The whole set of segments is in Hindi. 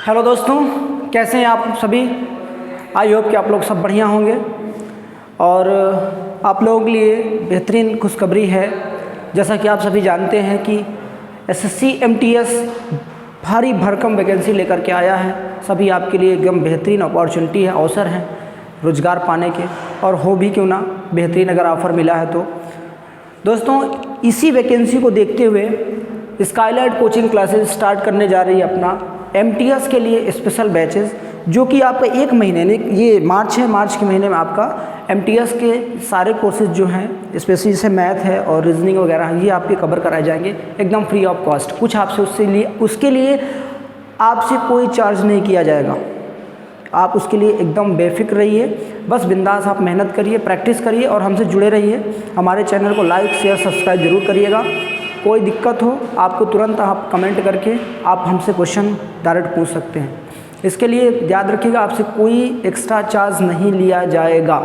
हेलो दोस्तों, कैसे हैं आप सभी। आई होप कि आप लोग सब बढ़िया होंगे और आप लोगों के लिए बेहतरीन खुशखबरी है। जैसा कि आप सभी जानते हैं कि एसएससी एमटीएस भारी भरकम वैकेंसी लेकर के आया है। सभी आपके लिए एकदम बेहतरीन अपॉर्चुनिटी है, अवसर है रोज़गार पाने के, और हो भी क्यों ना बेहतरीन अगर ऑफ़र मिला है तो। दोस्तों, इसी वैकेंसी को देखते हुए स्काईलाइट कोचिंग क्लासेस स्टार्ट करने जा रही है अपना एमटीएस के लिए स्पेशल बैचेस, जो कि आपका एक महीने में, ये मार्च है, मार्च के महीने में आपका एमटीएस के सारे कोर्सेज जो हैं, स्पेशली जैसे मैथ है और रीजनिंग वगैरह, ये आपके कवर कराए जाएंगे एकदम फ्री ऑफ कॉस्ट। कुछ आपसे उसके लिए आपसे कोई चार्ज नहीं किया जाएगा। आप उसके लिए एकदम बेफिक्र रहिए, बस बिंदास आप मेहनत करिए, प्रैक्टिस करिए और हमसे जुड़े रहिए। हमारे चैनल को लाइक शेयर सब्सक्राइब जरूर करिएगा। कोई दिक्कत हो आपको तुरंत आप कमेंट करके आप हमसे क्वेश्चन डायरेक्ट पूछ सकते हैं। इसके लिए याद रखिएगा, आपसे कोई एक्स्ट्रा चार्ज नहीं लिया जाएगा,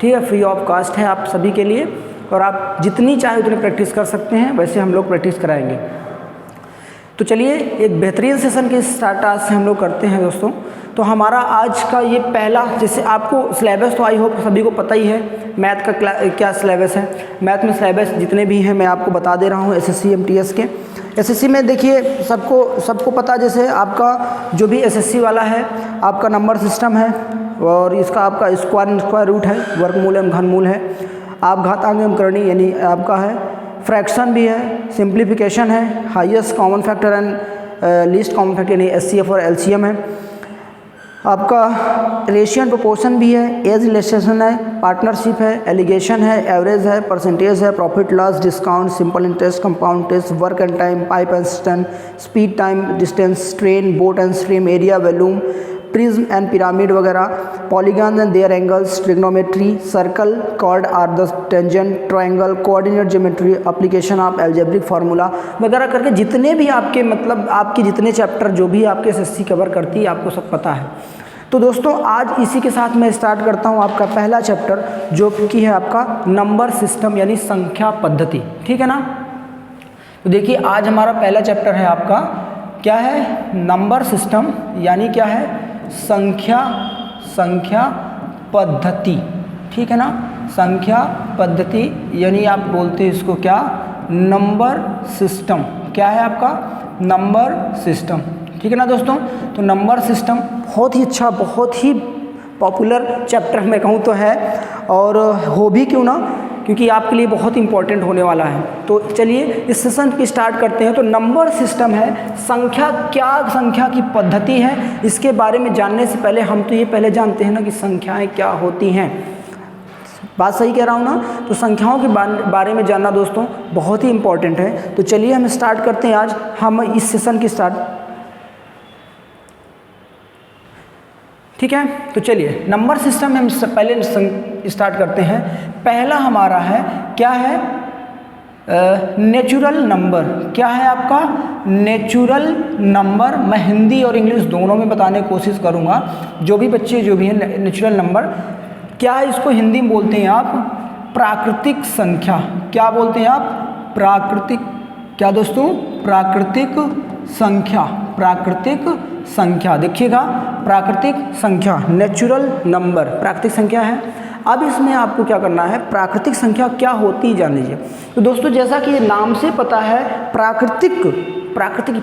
ठीक है। फ्री ऑफ कॉस्ट है आप सभी के लिए और आप जितनी चाहे उतनी प्रैक्टिस कर सकते हैं। वैसे हम लोग प्रैक्टिस कराएंगे। तो चलिए एक बेहतरीन सेशन के स्टार्ट आज से हम लोग करते हैं दोस्तों। तो हमारा आज का ये पहला, जैसे आपको सिलेबस तो आई होप सभी को पता ही है मैथ का क्या सिलेबस है। मैथ में सिलेबस जितने भी हैं मैं आपको बता दे रहा हूँ एसएससी एमटीएस के। एसएससी में देखिए सबको पता, जैसे आपका जो भी एसएससी वाला है आपका नंबर सिस्टम है और इसका आपका स्क्वायर रूट है, वर्गमूल एवं घनमूल है, आप घातांक एवं करणी यानी आपका है, फ्रैक्शन भी है, सिंप्लीफिकेशन है, highest common factor and least common factor यानी एचसीएफ और एलसीएम है, आपका रेशियो एंड प्रोपोर्शन भी है, एज रिलेशन है, पार्टनरशिप है, एलिगेशन है, एवरेज है, परसेंटेज है, profit loss, discount, simple interest, compound interest, work and time, pipe and cistern, speed time, distance, train, boat and stream, area, volume, prism and pyramid वगैरह, polygon and their angles, trigonometry, circle, chord or the tangent, triangle, coordinate geometry, application of algebraic formula वगैरह करके जितने भी आपके मतलब आपके जितने चैप्टर जो भी आपके एसएससी कवर करती है आपको सब पता है। तो दोस्तों आज इसी के साथ मैं स्टार्ट करता हूँ आपका पहला चैप्टर, जो कि है आपका नंबर सिस्टम यानी संख्या पद्धति, ठीक है ना। तो देखिए आज हमारा पहला चैप्टर है आपका क्या है, नंबर सिस्टम यानी क्या है, संख्या पद्धति, ठीक है ना। संख्या पद्धति यानी आप बोलते हैं इसको क्या, नंबर सिस्टम। क्या है आपका, नंबर सिस्टम, ठीक है ना दोस्तों। तो नंबर सिस्टम बहुत ही अच्छा, बहुत ही पॉपुलर चैप्टर मैं कहूँ तो है, और हो भी क्यों ना, क्योंकि आपके लिए बहुत इंपॉर्टेंट होने वाला है। तो चलिए इस सेशन की स्टार्ट करते हैं। तो नंबर सिस्टम है संख्या, क्या संख्या की पद्धति है, इसके बारे में जानने से पहले हम तो ये पहले जानते हैं ना कि संख्याएं क्या होती हैं। बात सही कह रहा हूँ ना। तो संख्याओं के बारे में जानना दोस्तों बहुत ही इंपॉर्टेंट है। तो चलिए हम स्टार्ट करते हैं आज हम इस सेशन की स्टार्ट, ठीक है। तो चलिए नंबर सिस्टम में हम पहले स्टार्ट करते हैं। पहला हमारा है क्या है, नेचुरल नंबर। क्या है आपका, नेचुरल नंबर। मैं हिंदी और इंग्लिश दोनों में बताने की कोशिश करूँगा। जो भी बच्चे जो भी हैं, नेचुरल नंबर क्या है, इसको हिंदी में बोलते हैं आप प्राकृतिक संख्या। क्या बोलते हैं आप, प्राकृतिक, क्या दोस्तों, प्राकृतिक संख्या। प्राकृतिक संख्या देखिएगा, प्राकृतिक संख्या, नेचुरल नंबर प्राकृतिक संख्या है। अब इसमें आपको क्या करना है, प्राकृतिक संख्या क्या होती है जान लीजिए। तो दोस्तों जैसा कि ये नाम से पता है, प्राकृतिक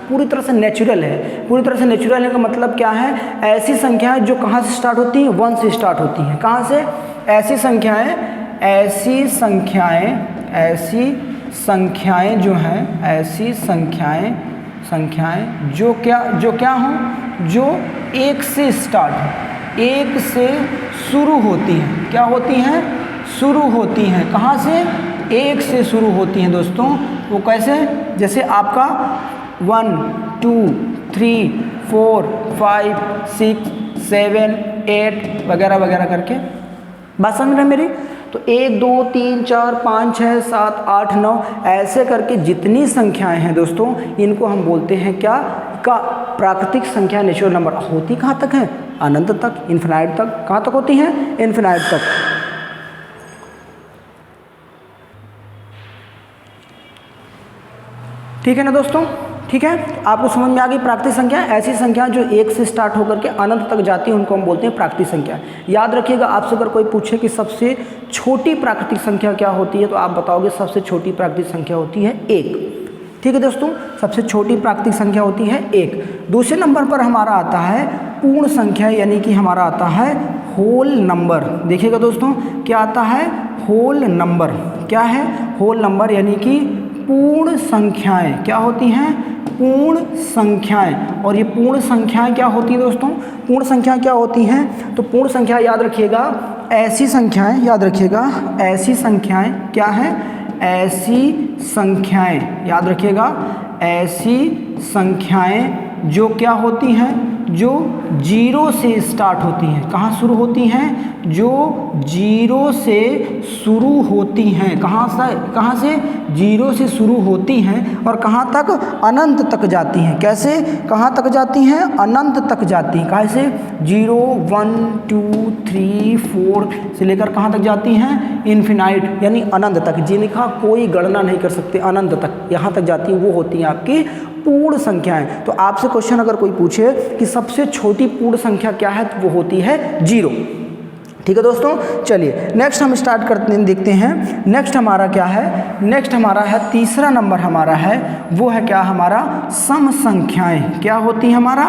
पूरी तरह से नेचुरल है। पूरी तरह से नेचुरल है का मतलब क्या है, ऐसी संख्याएं जो कहाँ से स्टार्ट होती हैं, 1 से स्टार्ट होती हैं। कहाँ से, ऐसी संख्याएं जो हैं, ऐसी संख्याएं जो क्या हों, जो 1 से स्टार्ट हो, 1 से शुरू होती हैं। क्या होती हैं, शुरू होती हैं। कहाँ से, 1 से शुरू होती हैं दोस्तों। वो कैसे, जैसे आपका 1 2 3 4 5 6 7 8 वगैरह वगैरह करके। बात समझ रहे मेरी। तो 1 2 3 4 5 6 7 8 9 ऐसे करके जितनी संख्याएं हैं दोस्तों, इनको हम बोलते हैं क्या, का प्राकृतिक संख्या, नेचुरल नंबर। होती कहाँ तक है, अनंत तक, इन्फिनाइट तक। कहाँ तक होती हैं, इन्फिनाइट तक। ठीक है ना दोस्तों, ठीक है, तो आपको समझ में आ गई प्राकृतिक संख्या। ऐसी संख्या जो 1 से स्टार्ट होकर के अनंत तक जाती है उनको हम बोलते हैं प्राकृतिक संख्या। याद रखिएगा, आपसे अगर कोई पूछे कि सबसे छोटी प्राकृतिक संख्या क्या होती है, तो आप बताओगे सबसे छोटी प्राकृतिक संख्या होती है 1। ठीक है दोस्तों, सबसे छोटी प्राकृतिक संख्या होती है 1। दूसरे नंबर पर हमारा आता है पूर्ण संख्या, यानी कि हमारा आता है होल नंबर। देखिएगा दोस्तों, क्या आता है? Whole number. क्या है? होल नंबर, यानी कि पूर्ण संख्याएं। क्या होती हैं? पूर्ण संख्याएं। और ये पूर्ण संख्याएं क्या होती हैं दोस्तों? पूर्ण संख्या क्या होती हैं? तो पूर्ण संख्या याद रखिएगा, ऐसी संख्याएं, याद रखिएगा, ऐसी संख्याएं क्या है? ऐसी संख्याएं, याद रखिएगा, ऐसी संख्याएं जो क्या होती हैं? जो 0 से स्टार्ट होती हैं। कहाँ शुरू होती हैं? जो 0 से शुरू होती हैं। कहाँ से? 0 से शुरू होती हैं और कहाँ तक? अनंत तक जाती हैं। कैसे? कहाँ तक जाती हैं? अनंत तक जाती हैं। कैसे? 0, 1, 2, 3, 4 से लेकर कहाँ तक जाती हैं? इन्फिनाइट, यानी अनंत तक, जिनका कोई गणना नहीं कर सकते, अनंत तक यहाँ तक जाती हैं, वो होती हैं आपकी पूर्ण संख्याएं। तो आपसे क्वेश्चन अगर कोई पूछे कि सबसे छोटी पूर्ण संख्या क्या है, तो वो होती है 0। ठीक है दोस्तों, चलिए नेक्स्ट हम स्टार्ट करते हैं, देखते हैं नेक्स्ट हमारा क्या है। नेक्स्ट हमारा है तीसरा नंबर हमारा है, वो है क्या? हमारा सम संख्याएं। क्या होती है? हमारा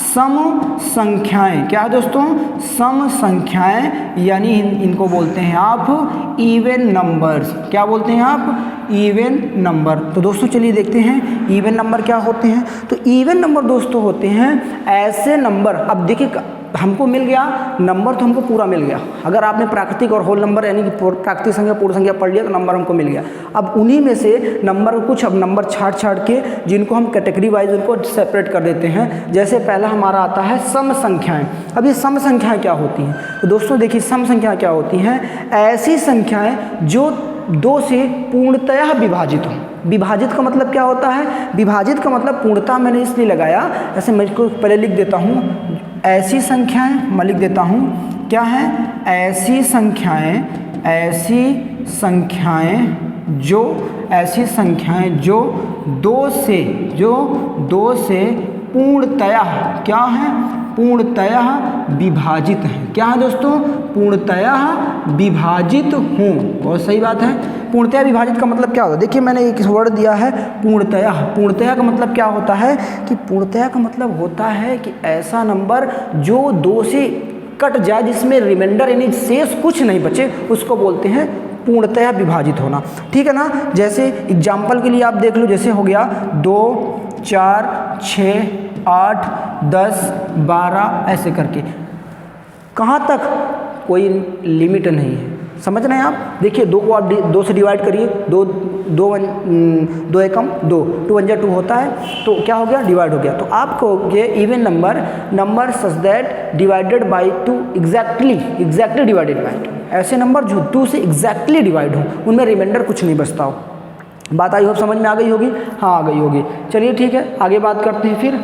सम संख्याएं। क्या है दोस्तों? सम संख्याएं, यानी इनको बोलते हैं आप इवन नंबर्स। क्या बोलते हैं आप? Even number. तो दोस्तों चलिए देखते हैं इवन नंबर क्या होते हैं। तो इवन नंबर दोस्तों होते हैं ऐसे नंबर, अब देखिए हमको मिल गया नंबर, तो हमको पूरा मिल गया। अगर आपने प्राकृतिक और होल नंबर यानी कि प्राकृतिक संख्या पूर्ण संख्या पढ़ लिया तो नंबर हमको मिल गया। अब उन्हीं में से नंबर कुछ अब नंबर छाट के जिनको हम कैटेगरी वाइज उनको सेपरेट कर देते हैं। जैसे पहला हमारा आता है सम संख्याएं। अब ये सम संख्याएं क्या होती हैं? तो दोस्तों देखिए, सम संख्या क्या होती हैं? ऐसी संख्याएं जो 2 से पूर्णतया विभाजित हो। विभाजित का मतलब क्या होता है? विभाजित का मतलब पूर्णता मैंने इसलिए लगाया, ऐसे मैं इसको पहले लिख देता हूँ। ऐसी संख्याएं, मैं लिख देता हूँ क्या है? ऐसी संख्याएं, ऐसी संख्याएं जो, ऐसी संख्याएं जो 2 से पूर्णतया क्या है? पूर्णतया विभाजित हैं। क्या है दोस्तों? पूर्णतया विभाजित हों। बहुत सही बात है। पूर्णतया विभाजित का मतलब क्या होता है? देखिए मैंने एक वर्ड दिया है पूर्णतया। पूर्णतया का मतलब क्या होता है? कि पूर्णतया का मतलब होता है कि ऐसा नंबर जो 2 से कट जाए, जिसमें रिमाइंडर यानी शेष कुछ नहीं बचे, उसको बोलते हैं पूर्णतया विभाजित होना। ठीक है ना? जैसे एग्जाम्पल के लिए आप देख लो, जैसे हो गया 2, 4, 6, 8, 10, 12 ऐसे करके, कहाँ तक कोई लिमिट नहीं है। समझ रहे हैं आप? देखिए 2 को आप 2 से डिवाइड करिए, 2 एकम 2, 2 1 2 होता है, तो क्या हो गया? डिवाइड हो गया। तो आप कहोगे even number such that divided by 2 exactly divided by 2। ऐसे नंबर जो 2 से एग्जैक्टली डिवाइड हो, उनमें रिमाइंडर कुछ नहीं बचता हो। बात आई होप समझ में आ गई होगी? हाँ आ गई होगी। चलिए ठीक है, आगे बात करते हैं। फिर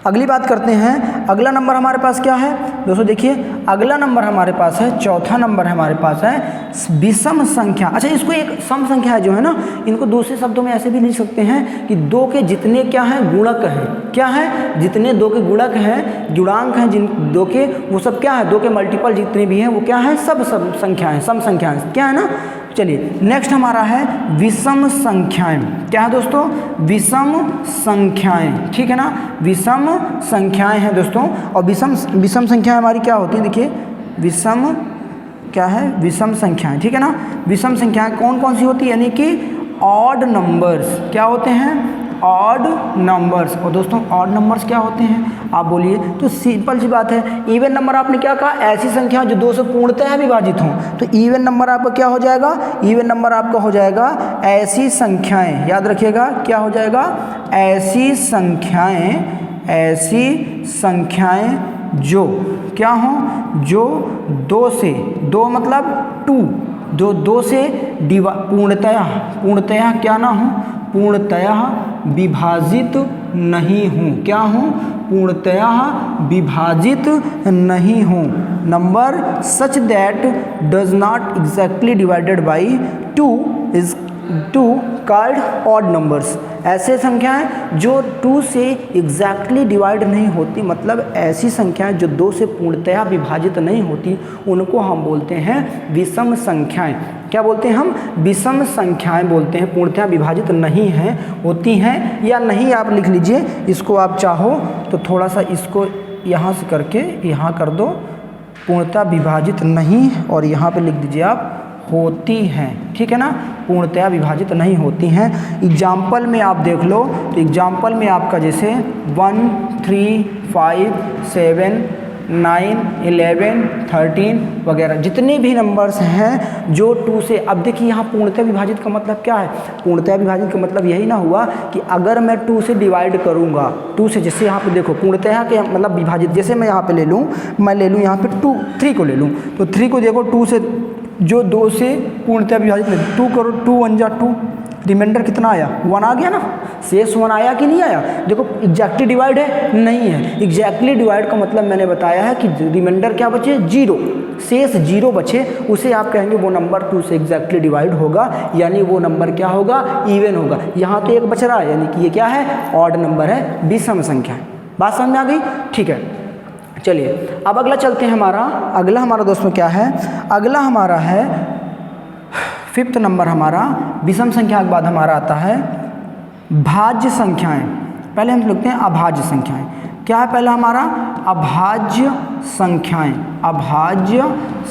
अगली बात करते हैं, अगला नंबर हमारे पास क्या है दोस्तों? देखिए अगला नंबर हमारे पास है, चौथा नंबर हमारे पास है विषम संख्या। अच्छा, इसको एक सम संख्या जो है ना, इनको दूसरे शब्दों में ऐसे भी लिख सकते हैं कि 2 के जितने क्या हैं? गुणक हैं। क्या है? जितने 2 के गुणक हैं, जुड़ांक हैं, जिन 2 के, वो सब क्या है? 2 के मल्टीपल जितने भी हैं वो क्या है? सब संख्याएँ, सम संख्याएँ। क्या है ना? चलिए नेक्स्ट हमारा है विषम संख्याएं। क्या है दोस्तों? विषम संख्याएं। ठीक है ना? विषम संख्याएं हैं दोस्तों। और विषम संख्याएं हमारी क्या होती है? देखिए विषम क्या है? विषम संख्याएं। ठीक है ना? विषम संख्याएं कौन कौन सी होती है? यानी कि ऑड नंबर्स। क्या होते हैं? Odd numbers. और दोस्तों ऑड नंबर्स क्या होते हैं आप बोलिए? तो सिंपल सी बात है, इवन नंबर आपने क्या कहा? ऐसी संख्या जो 2 से पूर्णतः विभाजित हों। तो इवन नंबर आपका क्या हो जाएगा? इवन नंबर आपका हो जाएगा ऐसी संख्याएं। याद रखिएगा क्या हो जाएगा? ऐसी संख्याएं, ऐसी संख्याएं जो क्या हों? जो 2 से, 2 मतलब 2, जो 2 से पूर्णतया क्या ना हो? पूर्णतया विभाजित नहीं हों। क्या हों? पूर्णतया विभाजित नहीं हों। Number such that does not exactly divided by 2 is to called odd numbers, ऐसे संख्याएं जो 2 से एग्जैक्टली डिवाइड नहीं होती, मतलब ऐसी संख्याएं जो 2 से पूर्णतया विभाजित नहीं होती, उनको हम बोलते हैं विषम संख्याएं। क्या बोलते हैं हम? विषम संख्याएं बोलते हैं, पूर्णतया विभाजित नहीं हैं, होती हैं या नहीं। आप लिख लीजिए इसको, आप चाहो तो थोड़ा सा इसको यहाँ से करके यहाँ कर दो, पूर्णतः विभाजित नहीं, और यहाँ पे लिख दीजिए आप होती हैं, ठीक है ना, पूर्णतया विभाजित नहीं होती हैं। एग्जाम्पल में आप देख लो तो एग्जाम्पल में आपका जैसे 1, 3, 5, 7, 9, 11, 13 वगैरह जितने भी नंबर्स हैं जो 2 से, अब देखिए यहाँ पूर्णतः विभाजित का मतलब क्या है? पूर्णतः विभाजित का मतलब यही ना हुआ कि अगर मैं 2 से डिवाइड करूँगा, 2 से, जैसे यहाँ पे देखो पूर्णतः के मतलब विभाजित, जैसे मैं यहाँ पे ले लूँ, मैं ले लूँ यहाँ पे 3 को ले लूँ, तो 3 को देखो 2 से, जो 2 से पूर्णतः विभाजित नहीं, 2 करो, 2 1 जा 2, रिमाइंडर कितना आया? 1 आ गया ना, शेष 1 आया कि नहीं आया? देखो एग्जैक्टली डिवाइड है, नहीं है। एग्जैक्टली डिवाइड का मतलब मैंने बताया है कि रिमाइंडर क्या बचे? 0, शेष 0 बचे, उसे आप कहेंगे वो नंबर 2 से एग्जैक्टली डिवाइड होगा, यानी वो नंबर क्या होगा? इवन होगा। यहाँ तो 1 बच रहा है, यानी कि ये क्या है? ऑड नंबर है, विषम संख्या है। बात समझ में आ गई? ठीक है, चलिए अब अगला चलते हैं। अगला हमारा दोस्तों क्या है? अगला हमारा है 5th नंबर हमारा, विषम संख्या के बाद हमारा आता है भाज्य संख्याएं। पहले हम लिखते हैं अभाज्य संख्याएं। क्या है पहला हमारा? अभाज्य संख्याएं। अभाज्य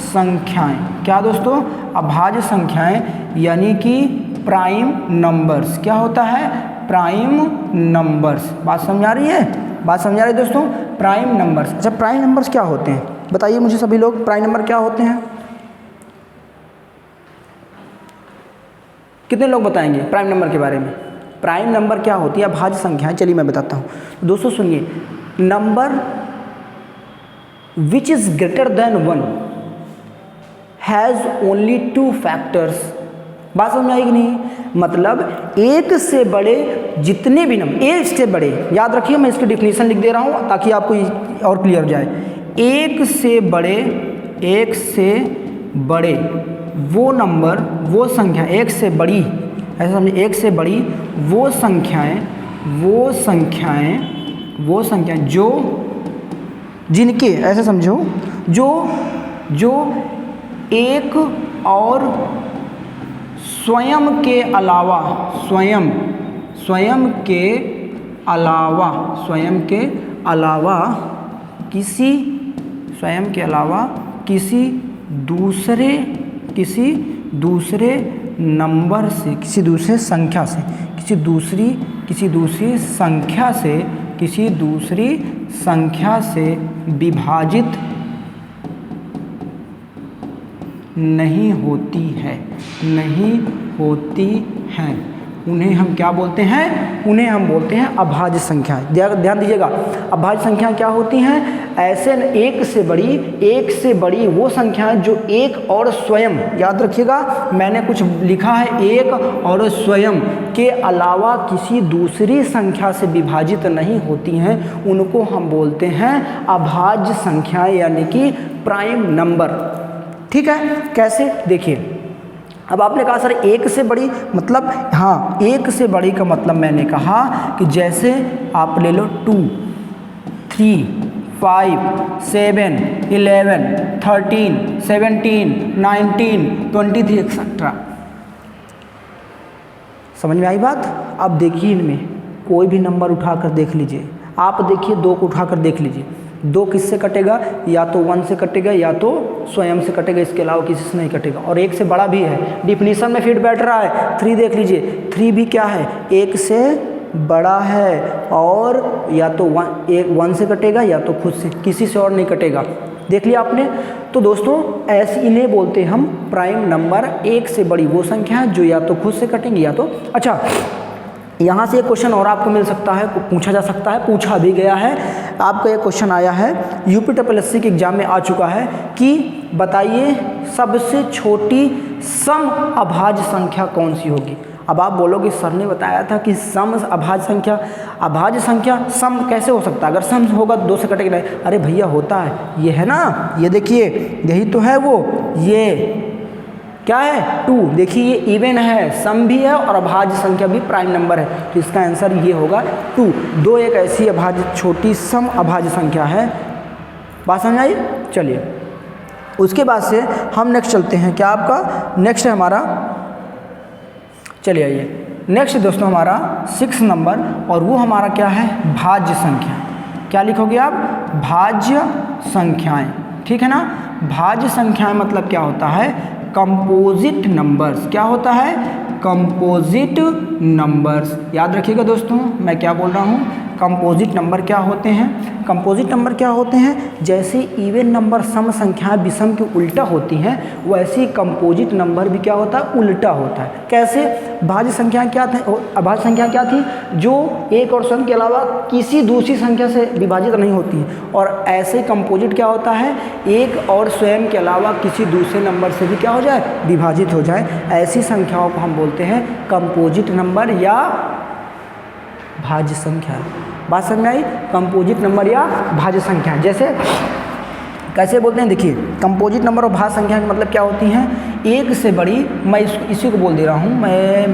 संख्याएं क्या दोस्तों? अभाज्य संख्याएं यानी कि प्राइम नंबर्स। क्या होता है? Prime numbers. बात समझ आ रही है? बात समझ आ रही है दोस्तों? Prime numbers. अच्छा, प्राइम नंबर्स क्या होते हैं बताइए मुझे सभी लोग, प्राइम नंबर क्या होते हैं? कितने लोग बताएंगे प्राइम नंबर के बारे में? प्राइम नंबर क्या होती है? अभाज्य संख्याएं। चलिए मैं बताता हूँ दोस्तों, सुनिए। Number which is greater than 1 has only 2 factors. बात समझ आई कि नहीं? मतलब एक से बड़े जितने भी नंबर, एक से बड़े, याद रखिए मैं इसकी डिफिनीशन लिख दे रहा हूँ ताकि आपको और क्लियर हो जाए। एक से बड़े वो नंबर, वो संख्या, एक से बड़ी, ऐसा समझिए, एक से बड़ी वो संख्याएं जो, जिनके, ऐसे समझो, जो एक और स्वयं के अलावा किसी दूसरे नंबर से, किसी दूसरी संख्या से विभाजित नहीं होती हैं। उन्हें हम क्या बोलते हैं? उन्हें हम बोलते हैं अभाज्य संख्याएं। ध्यान दीजिएगा, अभाज्य संख्याएं क्या होती हैं? ऐसे एक से बड़ी वो संख्याएं जो एक और स्वयं, याद रखिएगा मैंने कुछ लिखा है, एक और स्वयं के अलावा किसी दूसरी संख्या से विभाजित नहीं होती हैं, उनको हम बोलते हैं अभाज्य संख्याएं, यानी कि प्राइम नंबर। ठीक है, कैसे? देखिए, अब आपने कहा सर एक से बड़ी, मतलब हाँ, एक से बड़ी का मतलब मैंने कहा कि जैसे आप ले लो 2, 3, 5, 7, 11, 13, 17, 19, 23 एक्सेट्रा। समझ में आई बात? अब देखिए इनमें कोई भी नंबर उठाकर देख लीजिए, आप देखिए 2 को उठाकर देख लीजिए, 2 किससे कटेगा? या तो 1 से कटेगा या तो स्वयं से कटेगा, इसके अलावा किसी से नहीं कटेगा। और 1 से बड़ा भी है, डिफिनीशन में फिट बैठ रहा है। 3 देख लीजिए, 3 भी क्या है? 1 से बड़ा है, और या तो 1 से कटेगा या तो खुद से, किसी से और नहीं कटेगा। देख लिया आपने? तो दोस्तों ऐसे इन्हें बोलते हैं हम प्राइम नंबर। एक से बड़ी वो संख्या है जो या तो खुद से कटेंगी या तो, अच्छा यहाँ से एक क्वेश्चन और आपको मिल सकता है, पूछा जा सकता है, पूछा भी गया है। आपका ये क्वेश्चन आया है यूपीएससी के एग्जाम में आ चुका है कि बताइए सबसे छोटी सम अभाज्य संख्या कौन सी होगी। अब आप बोलोगे सर ने बताया था कि सम अभाज्य संख्या सम कैसे हो सकता है? अगर सम होगा 2 से कटेगा नहीं। अरे भैया होता है, ये है ना, ये देखिए यही तो है वो, क्या है 2। देखिए ये इवन है, सम भी है और अभाज्य संख्या भी प्राइम नंबर है, तो इसका आंसर ये होगा 2। 2 एक ऐसी अभाज्य छोटी सम अभाज्य संख्या है। बात समझ आई? चलिए उसके बाद से हम नेक्स्ट चलते हैं। क्या आपका नेक्स्ट है हमारा, चलिए आइए नेक्स्ट दोस्तों हमारा 6 नंबर, और वो हमारा क्या है भाज्य संख्या। क्या लिखोगे आप? भाज्य संख्याएं, ठीक है ना। भाज्य संख्याएं मतलब क्या होता है? Composite numbers. क्या होता है? Composite numbers. याद रखिएगा दोस्तों मैं क्या बोल रहा हूँ। कंपोजिट नंबर क्या होते हैं? कंपोजिट नंबर क्या होते हैं? जैसे इवन नंबर सम संख्याएं विषम के उल्टा होती हैं, वैसे ही कंपोजिट नंबर भी क्या होता है? उल्टा होता है। कैसे? भाज्य संख्याएं क्या थे? अभाज्य संख्या क्या थी? जो एक और स्वयं के अलावा किसी दूसरी संख्या से विभाजित नहीं होती हैं। और ऐसे कंपोजिट क्या होता है? एक और स्वयं के अलावा किसी दूसरे नंबर से भी क्या हो जाए? विभाजित हो जाए। ऐसी संख्याओं को हम बोलते हैं कंपोजिट नंबर या भाज्य संख्या। बात समझ में आई? कंपोजिट नंबर या भाज्य संख्या। जैसे कैसे बोलते हैं? देखिए कंपोजिट नंबर और भाज्य संख्या का मतलब क्या होती हैं? एक से बड़ी, मैं इसी को बोल दे रहा हूँ, मैं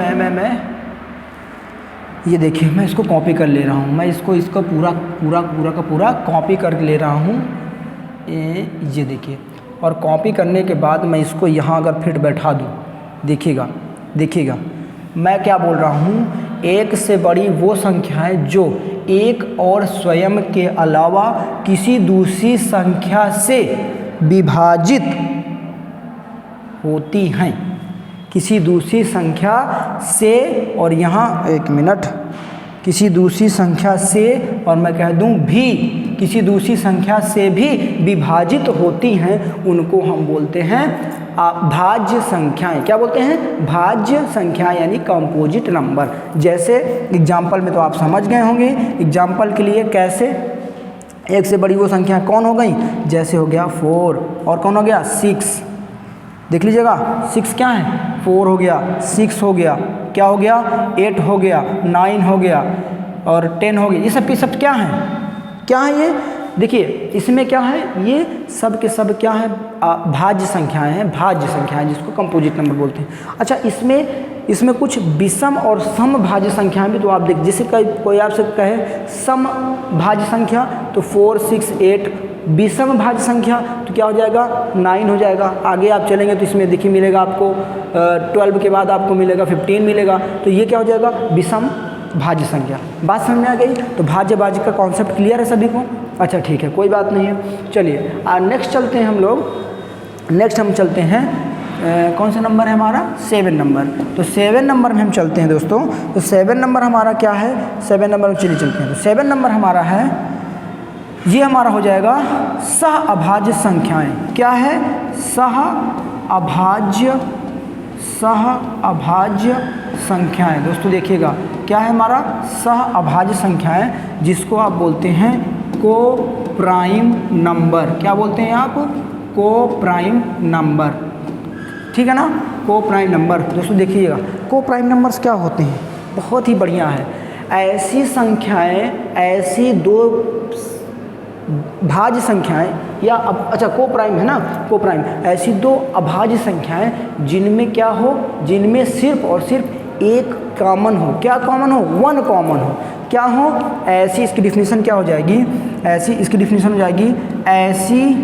ये देखिए मैं इसको कॉपी कर ले रहा हूँ, मैं इसको पूरा कॉपी कर ले रहा हूँ। ये देखिए, और कॉपी करने के बाद मैं इसको यहाँ अगर फिट बैठा दूँ, देखिएगा मैं क्या बोल रहा हूँ। एक से बड़ी वो संख्या है जो एक और स्वयं के अलावा किसी दूसरी संख्या से विभाजित होती हैं। किसी दूसरी संख्या से, और यहाँ एक मिनट, किसी दूसरी संख्या से, और मैं कह दूँ भी, किसी दूसरी संख्या से भी विभाजित होती हैं, उनको हम बोलते हैं भाज्य संख्याएं। क्या बोलते हैं? भाज्य संख्याएं यानी कंपोजिट नंबर। जैसे एग्जाम्पल में तो आप समझ गए होंगे। एग्जाम्पल के लिए कैसे? एक से बड़ी वो संख्या कौन हो गई? जैसे हो गया 4, और कौन हो गया? 6। देख लीजिएगा 6 क्या है? 4 हो गया, 6 हो गया, क्या हो गया? 8 हो गया, 9 हो गया, और 10 हो गया। ये सब के सब क्या हैं? क्या है ये? देखिए इसमें क्या है? ये सब के सब क्या है? भाज्य संख्याएं हैं। भाज्य संख्याएं जिसको कंपोजिट नंबर बोलते हैं। अच्छा इसमें कुछ विषम और सम भाज्य संख्याएं भी तो आप देख, जैसे कोई आपसे कहे सम भाज्य संख्या तो 4, 6, 8। विषम भाज्य संख्या तो क्या हो जाएगा? 9 हो जाएगा। आगे आप चलेंगे तो इसमें देखिए मिलेगा आपको 12 के बाद आपको मिलेगा 15 मिलेगा। तो ये क्या हो जाएगा? विषम भाज्य संख्या। बात समझ में आ गई? तो भाज्य का कॉन्सेप्ट क्लियर है सभी को? अच्छा ठीक है, कोई बात नहीं है। चलिए नेक्स्ट चलते हैं हम लोग। नेक्स्ट हम चलते हैं कौन सा नंबर है हमारा? 7 नंबर। तो 7 नंबर में हम चलते हैं दोस्तों। तो 7 नंबर हमारा क्या है? 7 नंबर में चलिए चलते हैं। तो 7 नंबर हमारा है, ये हमारा हो जाएगा सह अभाज्य संख्याएं। क्या है? सह अभाज्य संख्याएं। दोस्तों देखिएगा क्या है हमारा? सह अभाज्य संख्याएं, जिसको आप बोलते हैं को प्राइम नंबर। क्या बोलते हैं आप? को प्राइम नंबर, ठीक है ना। को प्राइम नंबर। दोस्तों देखिएगा को प्राइम नंबर्स क्या होते हैं? बहुत ही बढ़िया है। ऐसी संख्याएं, ऐसी दो भाज्य संख्याएं या अच्छा को प्राइम है ना, को प्राइम, ऐसी दो अभाज्य संख्याएं जिनमें क्या हो? जिनमें सिर्फ और सिर्फ एक कॉमन हो। क्या कॉमन हो? 1 कॉमन हो। क्या हो? ऐसी इसकी डिफिनीशन क्या हो जाएगी? ऐसी इसकी डिफिनीशन हो जाएगी ऐसी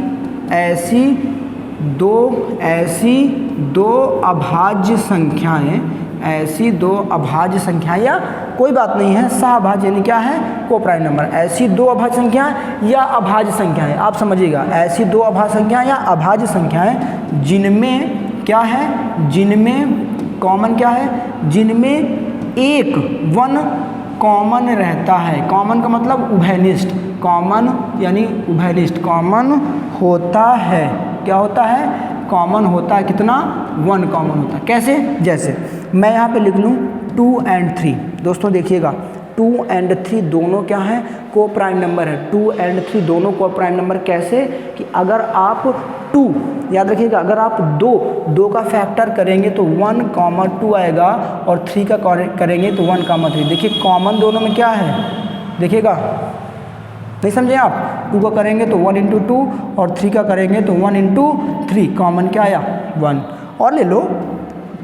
दो अभाज्य संख्याएं, ऐसी दो अभाज्य संख्याएं, या कोई बात नहीं है सहअभाज्य यानी क्या है? को प्राइम नंबर। ऐसी दो अभाज्य संख्याएं या अभाज्य संख्याएं, आप समझिएगा, ऐसी दो अभाज्य संख्याएं या अभाज्य संख्याएं जिनमें क्या है? जिनमें कॉमन क्या है? जिनमें एक 1 कॉमन रहता है। कॉमन का मतलब उभयनिष्ठ। कॉमन यानी उभयनिष्ठ, कॉमन होता है। क्या होता है? कॉमन होता है। कितना? 1 कॉमन होता है। कैसे? जैसे मैं यहाँ पे लिख लूँ 2 और 3। दोस्तों देखिएगा 2 और 3 दोनों क्या हैं? को प्राइम नंबर है। 2 और 3 दोनों को प्राइम नंबर। कैसे? कि अगर आप 2, याद रखिएगा, अगर आप 2 का फैक्टर करेंगे तो 1, 2 आएगा, और 3 का करेंगे तो 1, 3। देखिए कॉमन दोनों में क्या है? देखिएगा, नहीं समझे आप? 2 का करेंगे तो 1 × 2, और 3 का करेंगे तो 1 × 3। कॉमन क्या आया? 1। और ले लो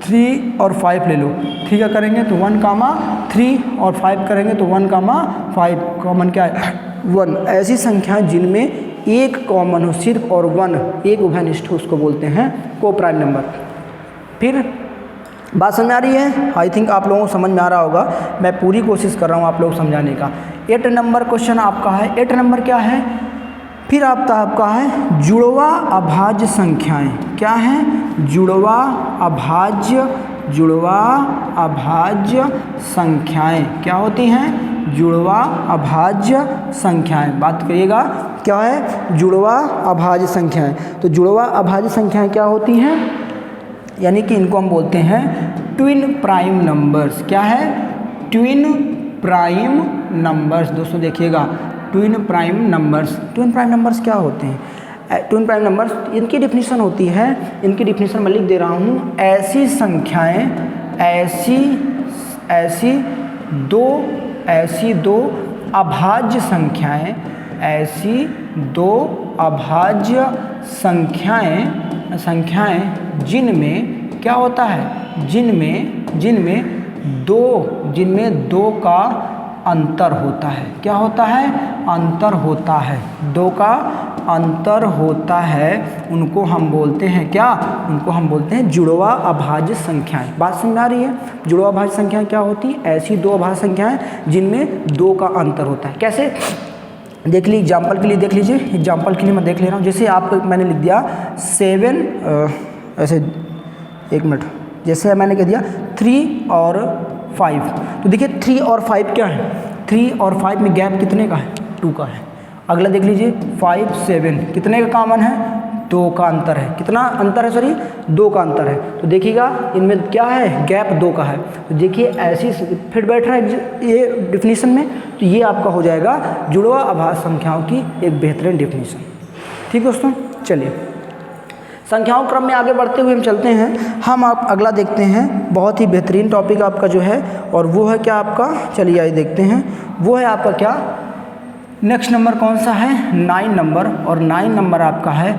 3 और 5 ले लो। 3 का करेंगे तो 1, 3 और 5 करेंगे तो 1, 5 कॉमन क्या है 1। ऐसी संख्याएं जिनमें एक कॉमन हो सिर्फ और 1 एक उभयनिष्ठ हो उसको बोलते हैं को प्राइम नंबर। फिर बात समझ आ रही है? आई थिंक आप लोगों को समझ में आ रहा होगा, मैं पूरी कोशिश कर रहा हूँ आप लोग समझाने का। 8 नंबर क्वेश्चन आपका है। 8 नंबर क्या है? फिर आपका है जुड़वा अभाज्य संख्याएं। क्या है? जुड़वा अभाज्य संख्याएं क्या होती हैं? जुड़वा अभाज्य संख्याएं। बात करिएगा क्या है जुड़वा अभाज्य संख्याएं। तो जुड़वा अभाज्य संख्याएं क्या होती हैं? यानी कि इनको हम बोलते हैं ट्विन प्राइम नंबर्स। क्या है? Twin prime numbers. दोस्तों देखिएगा twin prime numbers. Twin prime numbers क्या होते हैं? ट्विन प्राइम नंबर्स इनकी डिफिनीशन होती है, इनकी डिफिनीशन मैं लिख दे रहा हूँ। ऐसी संख्याएं, ऐसी दो अभाज्य संख्याएं, ऐसी दो अभाज्य संख्याएं जिनमें क्या होता है? जिनमें दो का अंतर होता है। क्या होता है? अंतर होता है। 2 का अंतर होता है, उनको हम बोलते हैं क्या? उनको हम बोलते हैं जुड़वा अभाज्य संख्याएं। बात समझ आ रही है? जुड़वा अभाज्य संख्याएं क्या होती हैं? ऐसी 2 अभाज्य संख्याएं जिनमें 2 का अंतर होता है। कैसे? देख लीजिए, एग्जाम्पल के लिए देख लीजिए। एग्जाम्पल के लिए मैं देख ले रहा हूँ। जैसे आपको मैंने लिख दिया 7 ऐसे 1 मिनट, जैसे मैंने कह दिया 3 और 5। तो देखिए 3 और 5 क्या है? 3 और 5 में गैप कितने का है? 2 का है। अगला देख लीजिए 5, 7 कितने का कॉमन है? 2 का अंतर है। कितना अंतर है? सॉरी 2 का अंतर है। तो देखिएगा इनमें क्या है? गैप 2 का है। तो देखिए ऐसी फिट बैठ रहा है ये डिफिनीशन में। तो ये आपका हो जाएगा जुड़वा अभाज्य संख्याओं की एक बेहतरीन डिफिनीशन। ठीक है दोस्तों, चलिए संख्याओं क्रम में आगे बढ़ते हुए हम चलते हैं। हम आप अगला देखते हैं, बहुत ही बेहतरीन टॉपिक आपका जो है, और वो है क्या आपका? चलिए आइए देखते हैं। वो है आपका क्या? नेक्स्ट नंबर कौन सा है? 9 नंबर। और 9 नंबर आपका है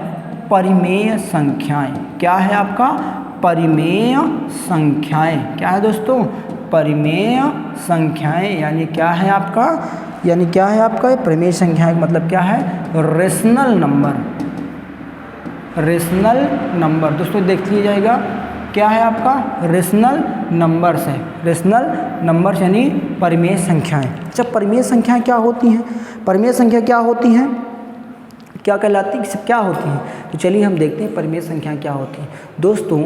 परिमेय संख्याएं। क्या है आपका? परिमेय संख्याएं। क्या है दोस्तों? परिमेय संख्याएं। यानी क्या है आपका? यानी क्या है आपका? परिमेय संख्याएं मतलब क्या है? Rational number. रेशनल नंबर दोस्तों देख लिया जाएगा। क्या है आपका? रेशनल नंबर्स है। रेशनल नंबर्स यानी परिमेय संख्याएं। अच्छा, परिमेय संख्याएं क्या होती हैं? परिमेय संख्या क्या होती हैं? क्या कहलाती है? क्या होती हैं? तो चलिए हम देखते हैं परिमेय संख्याएं क्या होती हैं। दोस्तों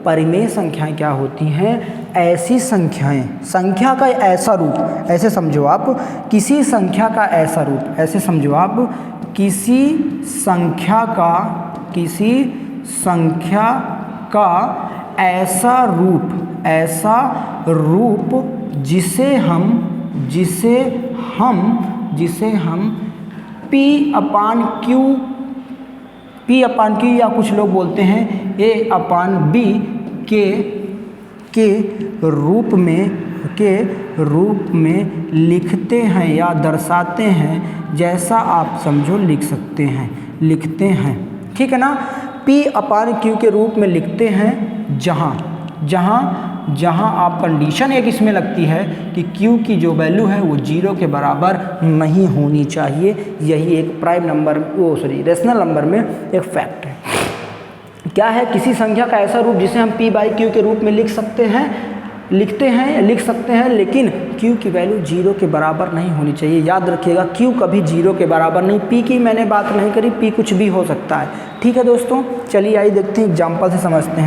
परिमेय संख्याएं क्या होती हैं? ऐसी संख्याएं, संख्या का ऐसा रूप, ऐसे समझो आप किसी संख्या का ऐसा रूप, ऐसे समझो आप किसी संख्या का ऐसा रूप जिसे हम P अपान Q या कुछ लोग बोलते हैं A अपान B के रूप में लिखते हैं या दर्शाते हैं, जैसा आप समझो लिखते हैं। ठीक है ना? P अपान Q के रूप में लिखते हैं जहाँ आप कंडीशन एक इसमें लगती है कि Q की जो वैल्यू है वो 0 के बराबर नहीं होनी चाहिए। यही एक प्राइम नंबर रेशनल नंबर में एक फैक्ट है। क्या है? किसी संख्या का ऐसा रूप जिसे हम P बाई Q के रूप में लिख सकते हैं, लेकिन Q की वैल्यू 0 के बराबर नहीं होनी चाहिए। याद रखिएगा Q कभी 0 के बराबर नहीं। P की मैंने बात नहीं करी, P कुछ भी हो सकता है। ठीक है दोस्तों, चलिए आइए देखते हैं, एग्जाम्पल से समझते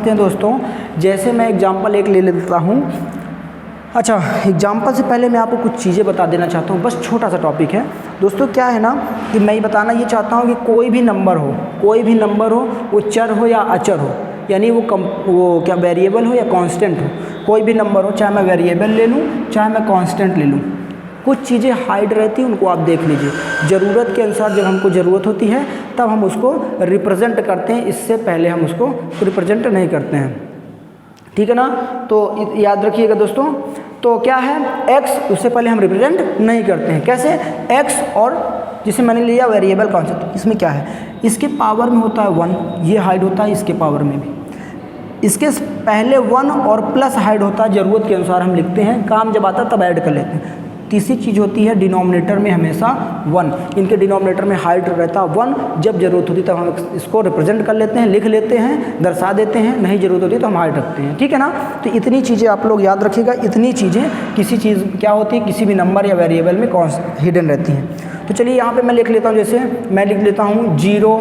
हैं। दोस्तों जैसे मैं एग्जाम्पल एक ले लेता हूँ। अच्छा, एग्जाम्पल से पहले मैं आपको कुछ चीज़ें बता देना चाहता हूँ, बस छोटा सा टॉपिक है दोस्तों। क्या है ना कि मैं बताना ये चाहता हूँ कि कोई भी नंबर हो वो चर हो या अचर हो, यानी वो क्या वेरिएबल हो या कांस्टेंट हो, कोई भी नंबर हो, चाहे मैं वेरिएबल ले लूँ चाहे मैं कांस्टेंट ले लूँ, कुछ चीज़ें हाइड रहती हैं, उनको आप देख लीजिए। ज़रूरत के अनुसार जब हमको ज़रूरत होती है तब हम उसको रिप्रेजेंट करते हैं, इससे पहले हम उसको रिप्रेजेंट नहीं करते हैं। ठीक है ना? तो याद रखिएगा दोस्तों। तो क्या है? x, उससे पहले हम रिप्रेजेंट नहीं करते हैं। कैसे? x और जिसे मैंने लिया वेरिएबल कॉन्सेप्ट, इसमें क्या है? इसके पावर में होता है 1, ये हाइड होता है इसके पावर में भी। इसके पहले 1 और प्लस हाइड होता है, ज़रूरत के अनुसार हम लिखते हैं, काम जब आता है तब ऐड कर लेते हैं। तीसरी चीज़ होती है डिनोमिनेटर में हमेशा 1, इनके डिनोमिनेटर में हाइड रहता है 1, जब ज़रूरत होती है तब हम इसको रिप्रेजेंट कर लेते हैं, लिख लेते हैं, दर्शा देते हैं, नहीं ज़रूरत होती तो हम हाइड रखते हैं, ठीक है ना। तो इतनी चीज़ें आप लोग याद रखिएगा, इतनी चीज़ें किसी चीज़ क्या होती है, किसी भी नंबर या वेरिएबल में हिडन रहती हैं। तो चलिए यहाँ पर मैं लिख लेता हूँ, जैसे मैं लिख लेता हूँ 0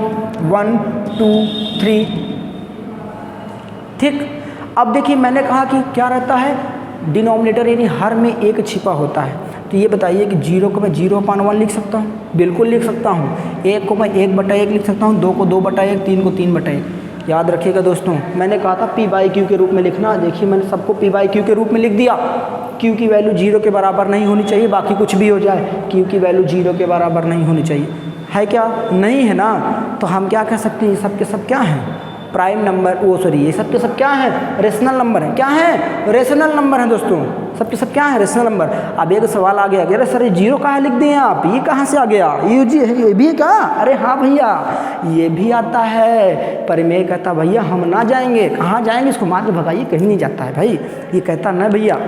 1 2 3, ठीक। अब देखिए मैंने कहा कि क्या रहता है, डिनोमिनेटर यानी हर में एक छिपा होता है। तो ये बताइए कि 0 को मैं 0/1 लिख सकता हूँ, बिल्कुल लिख सकता हूँ। 1 को मैं 1/1 लिख सकता हूँ, 2 को 2/1, 3 को 3/1। याद रखिएगा दोस्तों, मैंने कहा था p/q के रूप में लिखना। देखिए मैंने सबको p/q के रूप में लिख दिया। q की वैल्यू 0 के बराबर नहीं होनी चाहिए, बाकी कुछ भी हो जाए, q की वैल्यू 0 के बराबर नहीं होनी चाहिए, है क्या? नहीं है ना। तो हम क्या कह सकते हैं, ये सब के सब क्या हैं, प्राइम नंबर, ये सब के सब क्या है, रेशनल नंबर है। क्या है, रेशनल नंबर है दोस्तों, सब के सब क्या है, रेशनल नंबर। अब एक सवाल आ गया, अरे सर ये 0 कहाँ लिख दिए आप, ये कहाँ से आ गया, ये भी है क्या? अरे हाँ भैया, ये भी आता है। परिमेय कहता भैया हम ना जाएंगे, कहाँ जाएंगे, इसको मार के भगाइए, कहीं नहीं जाता है भाई। ये कहता न भैया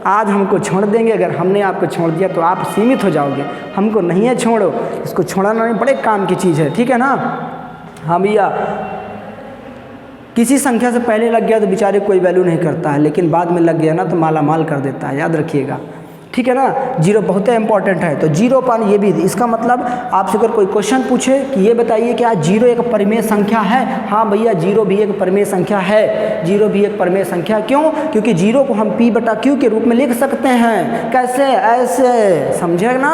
आज हमको छोड़ देंगे, अगर हमने आपको छोड़ दिया तो आप सीमित हो जाओगे, हमको नहीं है छोड़ो, इसको छोड़ना नहीं, बड़े काम की चीज़ है, ठीक है ना। हाँ भैया, किसी संख्या से पहले लग गया तो बेचारे कोई वैल्यू नहीं करता है, लेकिन बाद में लग गया ना तो माला माल कर देता है, याद रखिएगा, ठीक है ना। 0 बहुत इंपॉर्टेंट है। तो 0 ये भी, इसका मतलब आपसे अगर कोई क्वेश्चन पूछे कि ये बताइए क्या 0 एक परिमेय संख्या है, हाँ भैया 0 भी एक परिमेय संख्या है, 0 भी एक परिमेय संख्या। क्यों? क्योंकि 0 को हम p/q के रूप में लिख सकते हैं। कैसे? ऐसे, समझे ना।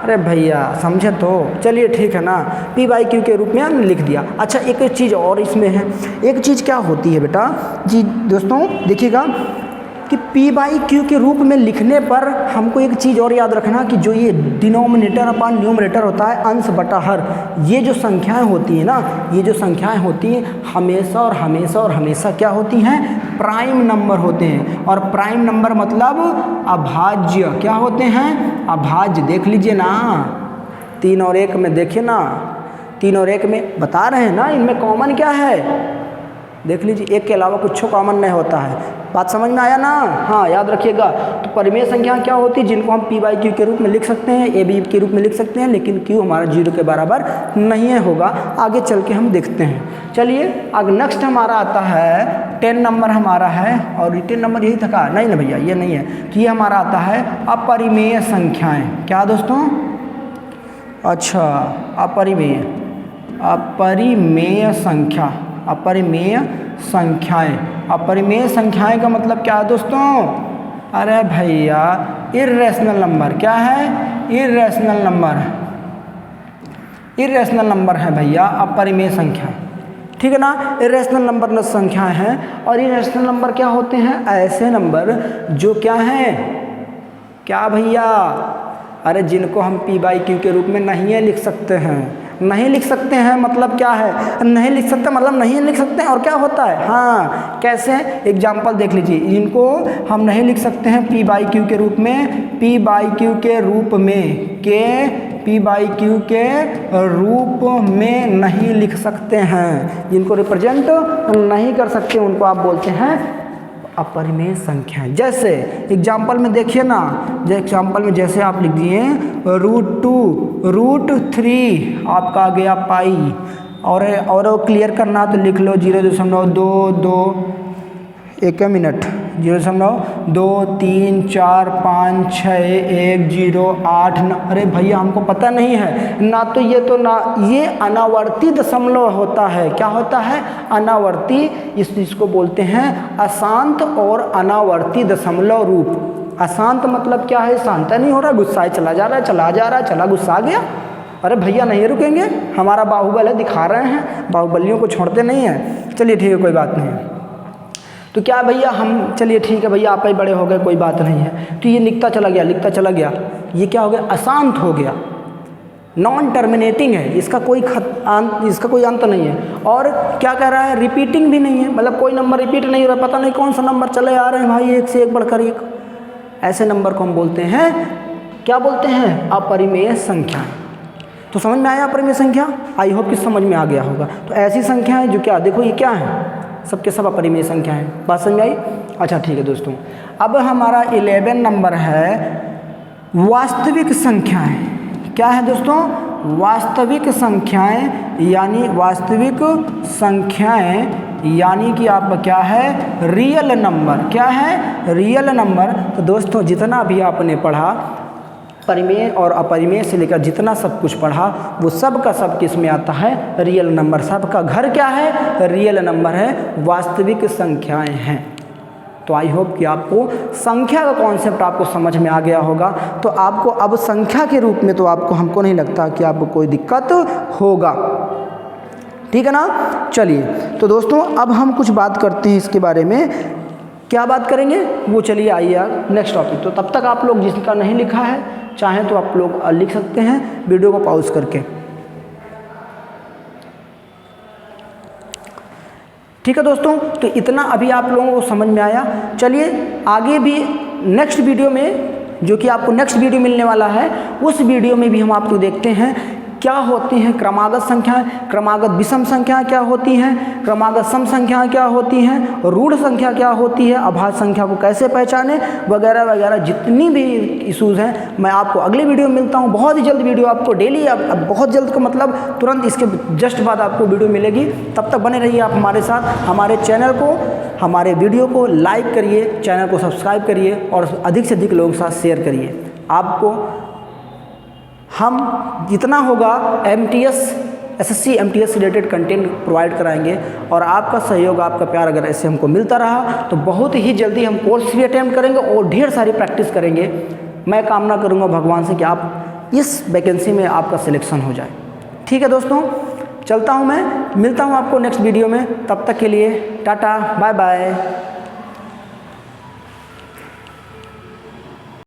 अरे भैया समझे तो चलिए ठीक है ना, p/q के रूप में हमने लिख दिया। अच्छा एक चीज़ और इसमें है, एक चीज़ क्या होती है बेटा जी दोस्तों, देखिएगा कि p/q के रूप में लिखने पर हमको एक चीज़ और याद रखना कि जो ये डिनोमिनेटर अपॉन न्यूमरेटर होता है, अंश बटा हर, ये जो संख्याएं होती हैं ना, ये जो संख्याएं होती हैं हमेशा और हमेशा और हमेशा क्या होती हैं, प्राइम नंबर होते हैं। और प्राइम नंबर मतलब अभाज्य, क्या होते हैं, अभाज्य। देख लीजिए ना, 3 और 1 में देखिए ना, 3 और 1 में बता रहे हैं ना, इनमें कॉमन क्या है, देख लीजिए, 1 के अलावा कुछ कॉमन नहीं होता है। बात समझ में आया ना। हाँ याद रखिएगा। तो परिमेय संख्या क्या होती है, जिनको हम p/q के रूप में लिख सकते हैं, ab के रूप में लिख सकते हैं, लेकिन q हमारा 0 के बराबर नहीं होगा। आगे चल के हम देखते हैं। चलिए आगे नेक्स्ट हमारा आता है 10 नंबर हमारा है, और 10 नंबर यही था, नहीं ना भैया ये नहीं है। तो ये हमारा आता है अपरिमेय संख्याएँ। क्या दोस्तों? अच्छा अपरिमेय, अपरिमेय संख्या, अपरिमेय संख्याएं। अपरिमेय संख्याएं का मतलब क्या है दोस्तों? अरे भैया इर्रेशनल नंबर। क्या है? इर्रेशनल नंबर, इर्रेशनल नंबर है भैया अपरिमेय संख्या, ठीक है ना। इर्रेशनल नंबर संख्याएं हैं। और इर्रेशनल नंबर क्या होते हैं? ऐसे नंबर जो क्या हैं, क्या भैया, अरे जिनको हम p/q के रूप में नहीं लिख सकते हैं। नहीं लिख सकते हैं मतलब क्या है, नहीं लिख सकते मतलब नहीं लिख सकते हैं। और क्या होता है, हाँ कैसे, एग्जाम्पल देख लीजिए, इनको हम नहीं लिख सकते हैं p/q के रूप में, p/q के रूप में, p/q के रूप में नहीं लिख सकते हैं, जिनको रिप्रेजेंट नहीं कर सकते उनको आप बोलते हैं अपरिमेय संख्याएं। जैसे एग्जाम्पल में देखिए ना, एग्जाम्पल में जैसे आप लिख दिए √2, √3 आपका आ गया पाई, और क्लियर करना तो लिख लो 0.22, 1 मिनट, 0.2 3 4 5 6 1 0 8 9। अरे भैया हमको पता नहीं है ना, तो ये तो ना, ये अनावर्ती दशमलव होता है। क्या होता है? अनावर्ती। इस चीज़ को बोलते हैं अशांत और अनावर्ती दशमलव रूप। अशांत मतलब क्या है, शांत नहीं हो रहा, गुस्सा चला जा रहा है, चला जा रहा है, चला गुस्सा आ गया। अरे भैया नहीं रुकेंगे, हमारा बाहुबल है, दिखा रहे हैं, बाहुबलियों को छोड़ते नहीं हैं। चलिए ठीक है, कोई बात नहीं। तो क्या भैया हम, चलिए ठीक है भैया आप ही बड़े हो गए, कोई बात नहीं है। तो ये लिखता चला गया, लिखता चला गया, ये क्या हो गया, अशांत हो गया, नॉन टर्मिनेटिंग है, इसका कोई इसका कोई अंत नहीं है। और क्या कह रहा है, रिपीटिंग भी नहीं है, मतलब कोई नंबर रिपीट नहीं हो रहा, पता नहीं कौन सा नंबर चले आ रहे हैं भाई, एक से एक बढ़कर एक। ऐसे नंबर को हम बोलते हैं, क्या बोलते हैं, अपरिमेय संख्याएं। तो समझ में आया अपरिमेय संख्या? आई होप कि समझ में आ गया होगा। तो ऐसी संख्या है जो क्या, देखो ये क्या है, सबके सब अपरिमेय संख्या है। बात समझ में आई? अच्छा ठीक है दोस्तों, अब हमारा 11 नंबर है वास्तविक संख्याएं। क्या है दोस्तों? वास्तविक संख्याएं, यानी वास्तविक संख्याएं यानी कि आपका क्या है, रियल नंबर। क्या है? Real number. तो दोस्तों जितना भी आपने पढ़ा परिमेय और अपरिमेय से लेकर जितना सब कुछ पढ़ा वो सब का सब किस में आता है, रियल नंबर। सबका घर क्या है, रियल नंबर है, वास्तविक संख्याएं हैं। तो आई होप कि आपको संख्या का कॉन्सेप्ट आपको समझ में आ गया होगा। तो आपको अब संख्या के रूप में तो आपको, हमको नहीं लगता कि आपको कोई दिक्कत होगा, ठीक है ना। चलिए तो दोस्तों अब हम कुछ बात करते हैं इसके बारे में। क्या बात करेंगे वो चलिए आइए नेक्स्ट टॉपिक। तो तब तक आप लोग जिसका नहीं लिखा है चाहें तो आप लोग लिख सकते हैं वीडियो को पॉज करके, ठीक है दोस्तों। तो इतना अभी आप लोगों को समझ में आया। चलिए आगे भी नेक्स्ट वीडियो में, जो कि आपको नेक्स्ट वीडियो मिलने वाला है, उस वीडियो में भी हम आपको देखते हैं क्या होती हैं क्रमागत संख्याएं, क्रमागत विषम संख्याएं क्या होती हैं, क्रमागत सम संख्याएं क्या होती हैं, रूढ़ संख्या क्या होती है, अभाज्य संख्या को कैसे पहचाने, वगैरह वगैरह जितनी भी इश्यूज़ हैं मैं आपको अगले वीडियो में मिलता हूं। बहुत ही जल्द वीडियो आपको डेली, अब बहुत जल्द का मतलब तुरंत इसके जस्ट बाद आपको वीडियो मिलेगी। तब तक बने रहिए आप हमारे साथ। हमारे चैनल को, हमारे वीडियो को लाइक करिए, चैनल को सब्सक्राइब करिए और अधिक से अधिक लोगों के साथ शेयर करिए। आपको हम जितना होगा MTS SSC MTS related content provide कराएंगे और आपका सहयोग, आपका प्यार अगर ऐसे हमको मिलता रहा तो बहुत ही जल्दी हम कोर्स भी अटेम्प्ट करेंगे और ढेर सारी प्रैक्टिस करेंगे। मैं कामना करूंगा भगवान से कि आप इस वैकेंसी में आपका सिलेक्शन हो जाए। ठीक है दोस्तों, चलता हूं मैं, मिलता हूं आपको नेक्स्ट वीडियो में। तब तक के लिए टाटा बाय बाय।